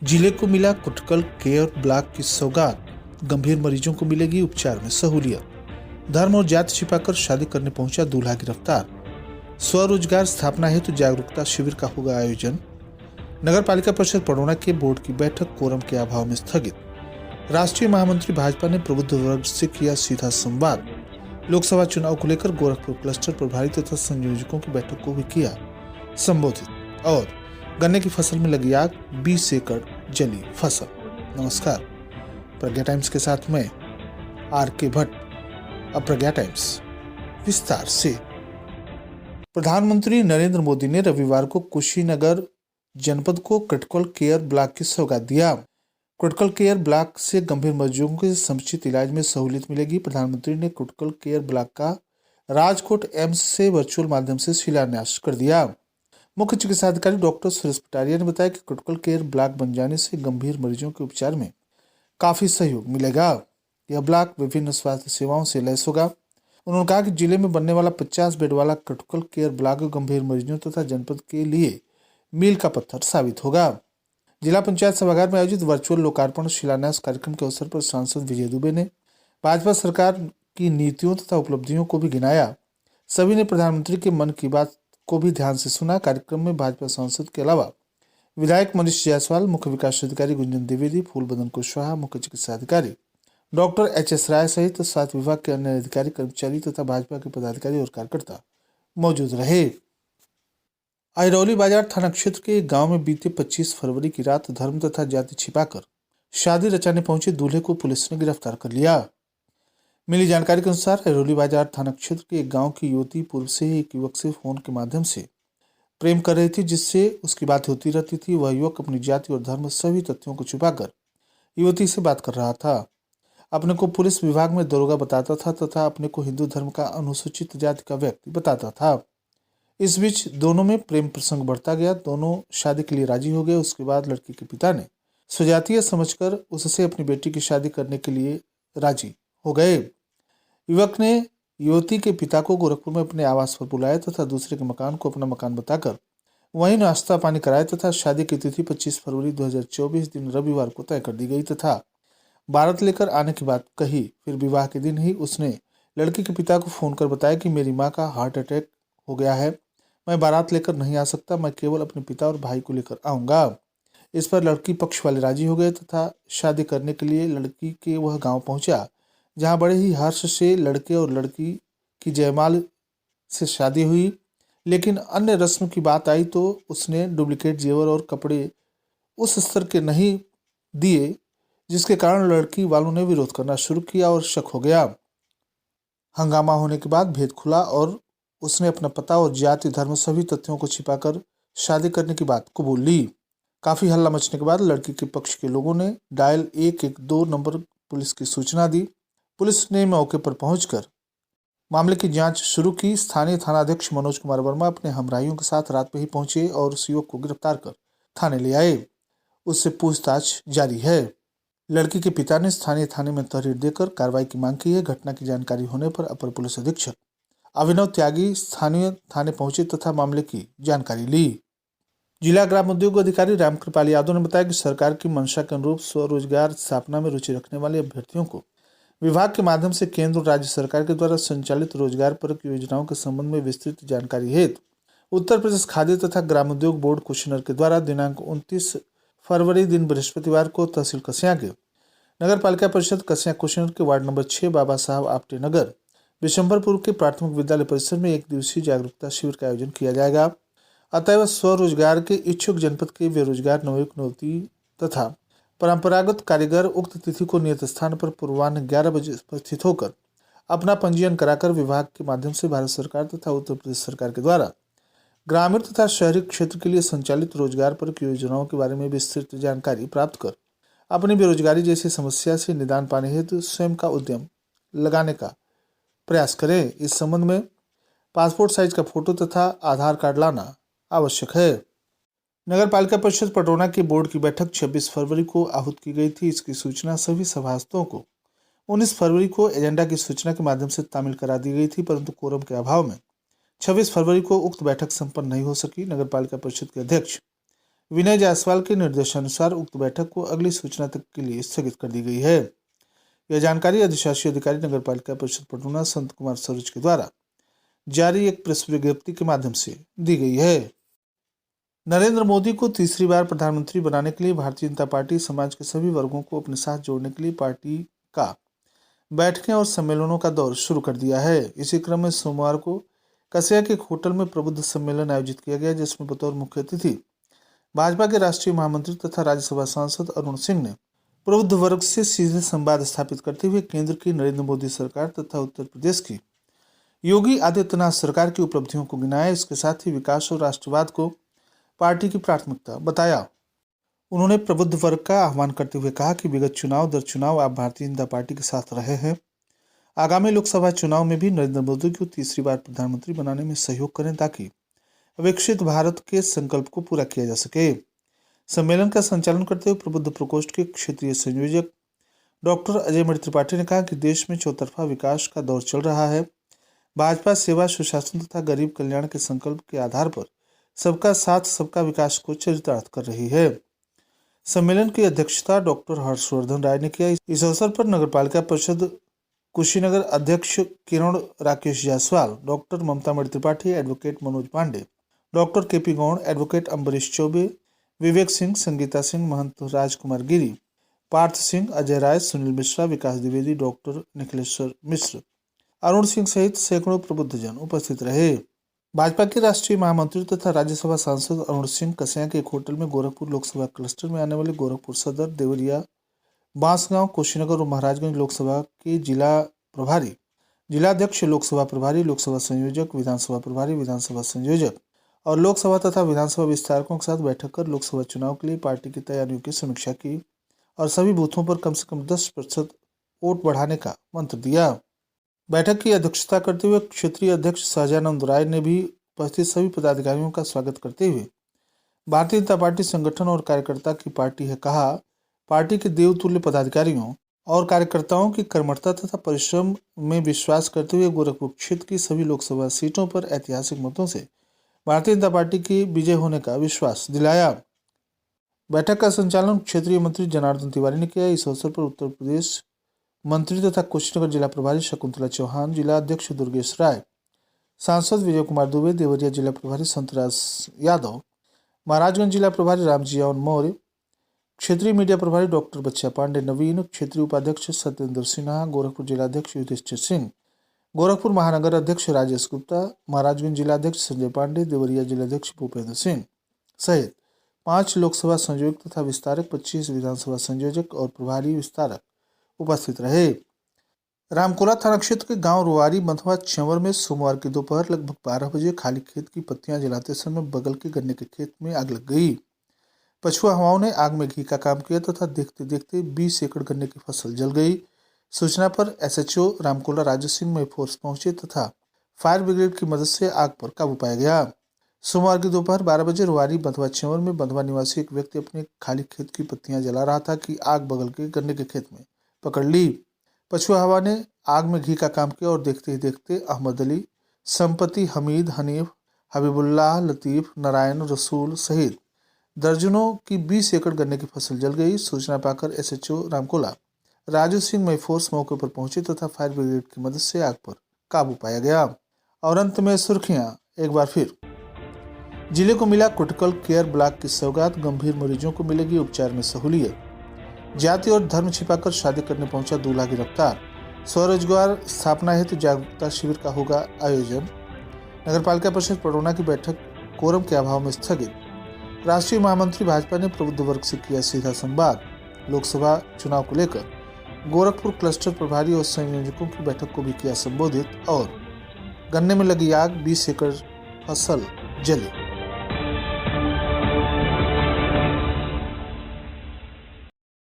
जिले को मिला क्रिटिकल केयर ब्लॉक की सौगात, गंभीर मरीजों को मिलेगी उपचार में सहूलियत। धर्म और जाति छिपाकर शादी करने पहुंचा दूल्हा गिरफ्तार। स्वरोजगार स्थापना हेतु जागरूकता शिविर का होगा आयोजन। नगर पालिका परिषद पडौना के बोर्ड की बैठक कोरम के अभाव में स्थगित। राष्ट्रीय महामंत्री भाजपा ने प्रबुद्ध वर्ग से किया सीधा संवाद। लोकसभा चुनाव को लेकर गोरखपुर क्लस्टर प्रभारी तथा संयोजकों की बैठक को भी किया संबोधित। और गन्ने की फसल में लगी आग, 20 एकड़ जली फसल। नमस्कार, प्रज्ञा टाइम्स के साथ मैं आर.के. भट्ट। अब प्रज्ञा टाइम्स विस्तार से। प्रधानमंत्री नरेंद्र मोदी ने रविवार को कुशीनगर जनपद को क्रिटिकल केयर ब्लॉक की सौगात दिया। क्रिटिकल केयर ब्लॉक से गंभीर मरीजों के समुचित इलाज में सहूलियत मिलेगी। प्रधानमंत्री ने क्रिटिकल केयर ब्लॉक का राजकोट एम्स से वर्चुअल माध्यम से शिलान्यास कर दिया। मुख्य चिकित्सा अधिकारी डॉक्टर सुरेश पटारिया ने बताया कि क्रिटिकल केयर ब्लॉक बन जाने से गंभीर मरीजों के उपचार में काफी सहयोग मिलेगा। यह ब्लॉक विभिन्न स्वास्थ्य सेवाओं से लैस होगा। उन्होंने कहा कि जिले में बनने वाला 50 बेड वाला क्रिटिकल केयर ब्लॉक गंभीर मरीजों तथा जनपद के लिए मील का पत्थर साबित होगा। जिला पंचायत सभागार में आयोजित वर्चुअल लोकार्पण शिलान्यास कार्यक्रम के अवसर पर सांसद विजय दुबे ने भाजपा सरकार की नीतियों तथा उपलब्धियों को भी गिनाया। सभी ने प्रधानमंत्री के मन की बात को भी ध्यान से सुना। कार्यक्रम में भाजपा सांसद के अलावा विधायक मनीष जायसवाल, मुख्य विकास अधिकारी गुंजन द्विवेदी, फूलबदन कुशवाहा, मुख्य चिकित्सा अधिकारी डॉक्टर एच.एस. राय सहित स्वास्थ्य विभाग के अन्य अधिकारी, कर्मचारी तथा भाजपा के पदाधिकारी और कार्यकर्ता मौजूद रहे। अहिरौली बाजार थाना क्षेत्र के एक गांव में बीते 25 फरवरी की रात धर्म तथा जाति छिपाकर शादी रचाने पहुंचे दूल्हे को पुलिस ने गिरफ्तार कर लिया। मिली जानकारी के अनुसार अहिरौली बाजार थाना क्षेत्र के एक गांव की युवती पूर्व से ही एक युवक से फोन के माध्यम से प्रेम कर रही थी, जिससे उसकी बात होती रहती थी। वह युवक अपनी जाति और धर्म सभी तथ्यों को छुपाकर युवती से बात कर रहा था। अपने को पुलिस विभाग में दरोगा बताता था तथा अपने को हिंदू धर्म का अनुसूचित जाति का व्यक्ति बताता था। इस बीच दोनों में प्रेम प्रसंग बढ़ता गया। दोनों शादी के लिए राजी हो गए। उसके बाद लड़की के पिता ने स्वजातीय समझकर उससे अपनी बेटी की शादी करने के लिए राजी हो गए। युवक ने युवती के पिता को गोरखपुर में अपने आवास पर बुलाया तथा दूसरे के मकान को अपना मकान बताकर वहीं नाश्ता पानी कराया तथा शादी की तिथि 25 फरवरी 2024 दिन रविवार को तय कर दी गई तथा बारात लेकर आने की बात कही। फिर विवाह के दिन ही उसने लड़की के पिता को फोन कर बताया कि मेरी माँ का हार्ट अटैक हो गया है, मैं बारात लेकर नहीं आ सकता, मैं केवल अपने पिता और भाई को लेकर आऊँगा। इस पर लड़की पक्ष वाले राजी हो गए तथा शादी करने के लिए लड़की के वह गाँव पहुँचा, जहाँ बड़े ही हर्ष से लड़के और लड़की की जयमाल से शादी हुई। लेकिन अन्य रस्म की बात आई तो उसने डुप्लीकेट जेवर और कपड़े उस स्तर के नहीं दिए, जिसके कारण लड़की वालों ने विरोध करना शुरू किया और शक हो गया। हंगामा होने के बाद भेद खुला और उसने अपना पता और जाति धर्म सभी तथ्यों को छिपाकर शादी करने की बात कबूल ली। काफी हल्ला मचने के बाद लड़की के पक्ष के लोगों ने डायल 112 नंबर पुलिस की सूचना दी। पुलिस ने मौके पर पहुंचकर मामले की जांच शुरू की। स्थानीय थानाध्यक्ष मनोज कुमार वर्मा अपने हमराहियों के साथ रात में ही पहुंचे और उस युवक को गिरफ्तार कर थाने ले आए। उससे पूछताछ जारी है। लड़की के पिता ने स्थानीय थाने में तहरीर देकर कार्रवाई की मांग की है। घटना की जानकारी होने पर अपर पुलिस अधीक्षक अभिनव त्यागी स्थानीय थाने पहुंचे तथा मामले की जानकारी ली। जिला ग्राम उद्योग अधिकारी रामकृपाल यादव ने बताया कि सरकार की मंशा के अनुरूप स्वरोजगार स्थापना में रुचि रखने वाले अभ्यर्थियों को विभाग के माध्यम से केंद्र और राज्य सरकार के द्वारा संचालित रोजगार परक योजनाओं के संबंध में विस्तृत जानकारी हेतु उत्तर प्रदेश खाद्य तथा ग्राम उद्योग बोर्ड कुशीनगर के द्वारा दिनांक 29 फरवरी दिन बृहस्पतिवार को तहसील कस्या के नगर पालिका परिषद कस्या कुशीनगर के वार्ड नंबर 6 बाबा साहब आपटे नगर बिशंबरपुर के प्राथमिक विद्यालय परिसर में एक दिवसीय जागरूकता शिविर का आयोजन किया जाएगा। अतएव स्वरोजगार के इच्छुक जनपद के बेरोजगार नवयुवक युवती तथा परंपरागत कारीगर उक्त तिथि को नियत स्थान पर पूर्वाह्न 11 बजे उपस्थित होकर अपना पंजीयन कराकर विभाग के माध्यम से भारत सरकार तथा उत्तर प्रदेश सरकार के द्वारा ग्रामीण तथा शहरी क्षेत्र के लिए संचालित रोजगार परक योजनाओं के बारे में विस्तृत जानकारी प्राप्त कर अपनी बेरोजगारी जैसी समस्या से निदान पाने हेतु स्वयं का उद्यम लगाने का प्रयास करें। इस संबंध में पासपोर्ट साइज का फोटो तथा आधार कार्ड लाना आवश्यक है। नगर पालिका परिषद पडौना के बोर्ड की बैठक 26 फरवरी को आहूत की गई थी। इसकी सूचना सभी सभासदों को 19 फरवरी को एजेंडा की सूचना के माध्यम से तामील करा दी गई थी, परंतु कोरम के अभाव में 26 फरवरी को उक्त बैठक संपन्न नहीं हो सकी। नगर पालिका परिषद के अध्यक्ष विनय जायसवाल के निर्देशानुसार उक्त बैठक को अगली सूचना तक के लिए स्थगित कर दी गई है। यह जानकारी अधिशासी अधिकारी नगर पालिका परिषद पटौना संत कुमार सरोज के द्वारा जारी एक प्रेस विज्ञप्ति के माध्यम से दी गई है। नरेंद्र मोदी को तीसरी बार प्रधानमंत्री बनाने के लिए भारतीय जनता पार्टी समाज के सभी वर्गों को अपने साथ जोड़ने के लिए पार्टी का बैठकें और सम्मेलनों का दौर शुरू कर दिया है। इसी क्रम में सोमवार को कसिया के एक होटल में प्रबुद्ध सम्मेलन आयोजित किया गया, जिसमें बतौर मुख्य अतिथि भाजपा के राष्ट्रीय महामंत्री तथा राज्यसभा सांसद अरुण सिंह ने प्रबुद्ध वर्ग से सीधे संवाद स्थापित करते हुए केंद्र की नरेंद्र मोदी सरकार तथा उत्तर प्रदेश की योगी आदित्यनाथ सरकार की उपलब्धियों को गिनाया। इसके साथ ही विकास और राष्ट्रवाद को पार्टी की प्राथमिकता बताया। उन्होंने प्रबुद्ध वर्ग का आह्वान करते हुए कहा कि विगत चुनाव दर चुनाव आप भारतीय जनता पार्टी के साथ रहे हैं। आगामी लोकसभा चुनाव में भी नरेंद्र मोदी को तीसरी बार प्रधानमंत्री बनाने में सहयोग करें, ताकि विकसित भारत के संकल्प को पूरा किया जा सके। सम्मेलन का संचालन करते हुए प्रबुद्ध प्रकोष्ठ के क्षेत्रीय संयोजक डॉक्टर अजय मणि त्रिपाठी ने कहा कि देश में चौतरफा विकास का दौर चल रहा है। भाजपा सेवा, सुशासन तथा गरीब कल्याण के संकल्प के आधार पर सबका साथ सबका विकास को चरितार्थ कर रही है। सम्मेलन की अध्यक्षता डॉक्टर हर्षवर्धन राय ने किया। इस अवसर पर नगर पालिका परिषद कुशीनगर अध्यक्ष Kiran Rakesh Jaiswal, doctor Mamta Mani Tripathi, advocate Manoj Pandey, doctor KP Gaur, advocate Ambrish Choubey, Vivek Singh, Sangeeta Singh, Mahant Rajkumar Giri, Parth Singh, Ajay Rai, Sunil Mishra, Vikas Dwivedi, doctor Nikhileshwar Mishra, Arun Singh सहित सैकड़ों प्रबुद्धजन उपस्थित रहे। भाजपा के राष्ट्रीय महामंत्री तथा राज्यसभा सांसद अरुण सिंह कसिया के एक होटल में गोरखपुर लोकसभा क्लस्टर में आने वाले गोरखपुर सदर, देवरिया, बांसगांव, कुशीनगर और महाराजगंज लोकसभा के जिला प्रभारी, जिलाध्यक्ष, लोकसभा प्रभारी, लोकसभा संयोजक, विधानसभा प्रभारी, विधानसभा संयोजक और लोकसभा तथा विधानसभा विस्तारकों के साथ बैठक कर लोकसभा चुनाव के लिए पार्टी की तैयारियों की समीक्षा की और सभी बूथों पर कम से कम 10% वोट बढ़ाने का मंत्र दिया। बैठक की अध्यक्षता करते हुए क्षेत्रीय अध्यक्ष सहजानंद राय ने भी उपस्थित सभी पदाधिकारियों का स्वागत करते हुए भारतीय जनता पार्टी संगठन और कार्यकर्ता की पार्टी है कहा। पार्टी के देवतुल्य पदाधिकारियों और कार्यकर्ताओं की कर्मठता तथा परिश्रम में विश्वास करते हुए गोरखपुर क्षेत्र की सभी लोकसभा सीटों पर ऐतिहासिक मतों से भारतीय जनता पार्टी की विजय होने का विश्वास दिलाया। बैठक का संचालन क्षेत्रीय मंत्री जनार्दन तिवारी ने किया। इस अवसर पर उत्तर प्रदेश मंत्री तथा कुशीनगर जिला प्रभारी शकुंतला चौहान, जिला अध्यक्ष दुर्गेश राय, सांसद विजय कुमार दुबे, देवरिया जिला प्रभारी संतराज यादव, महाराजगंज जिला प्रभारी रामजियान मौर्य, क्षेत्रीय मीडिया प्रभारी डॉक्टर बच्चा पांडे नवीन, क्षेत्रीय उपाध्यक्ष सत्येंद्र सिन्हा, गोरखपुर जिलाध्यक्ष युधिष्ठिर सिंह, गोरखपुर महानगर अध्यक्ष राजेश गुप्ता, महाराजगंज जिलाध्यक्ष संजय पांडे, देवरिया जिलाध्यक्ष भूपेंद्र सिंह सहित 5 लोकसभा संयोजक तथा विस्तारक, 25 विधानसभा संयोजक और प्रभारी विस्तारक उपस्थित रहे। रामकोला थाना क्षेत्र के गांव रुआरी बंधवा चंवर में सोमवार की दोपहर लगभग 12 बजे खाली खेत की पत्तियां जलाते समय बगल के गन्ने के खेत में आग लग गई। पछुआ हवाओं ने आग में घी का काम किया तथा देखते देखते 20 एकड़ गन्ने की फसल जल गई। सूचना पर एसएचओ रामकोला राजू सिंह मैफोर्स पहुंचे तथा फायर ब्रिगेड की मदद से आग पर काबू पाया गया। सोमवार की दोपहर 12 बजे रुआरी बंधवा चंवर में बंधवा निवासी एक व्यक्ति अपने खाली खेत की पत्तियां जला रहा था कि आग बगल के गन्ने के खेत में पकड़ ली। पछुआ हवा ने आग में घी का काम किया और देखते ही देखते अहमद अली, संपति, हमीद, हनीफ, हबीबुल्लाह, लतीफ, नारायण, रसूल सहित दर्जनों की 20 एकड़ गन्ने की फसल जल गई। सूचना पाकर एसएचओ रामकोला राजू सिंह मैफोर्स मौके पर पहुंचे तथा फायर ब्रिगेड की मदद से आग पर काबू पाया गया। और अंत में सुर्खियां एक बार फिर। जिले को मिला क्रिटिकल केयर ब्लॉक की सौगात, गंभीर मरीजों को मिलेगी उपचार में सहूलियत। जाति और धर्म छिपाकर शादी करने पहुंचा दूल्हा गिरफ्तार। स्वरोजगार स्थापना हेतु जागरूकता शिविर का होगा आयोजन। नगर पालिका परिषद पटौना की बैठक कोरम के अभाव में स्थगित। राष्ट्रीय महामंत्री भाजपा ने प्रबुद्ध वर्ग से किया सीधा संवाद। लोकसभा चुनाव को लेकर गोरखपुर क्लस्टर प्रभारी और संयोजकों की बैठक को भी किया संबोधित। और गन्ने में लगी आग, 20 एकड़ फसल जली।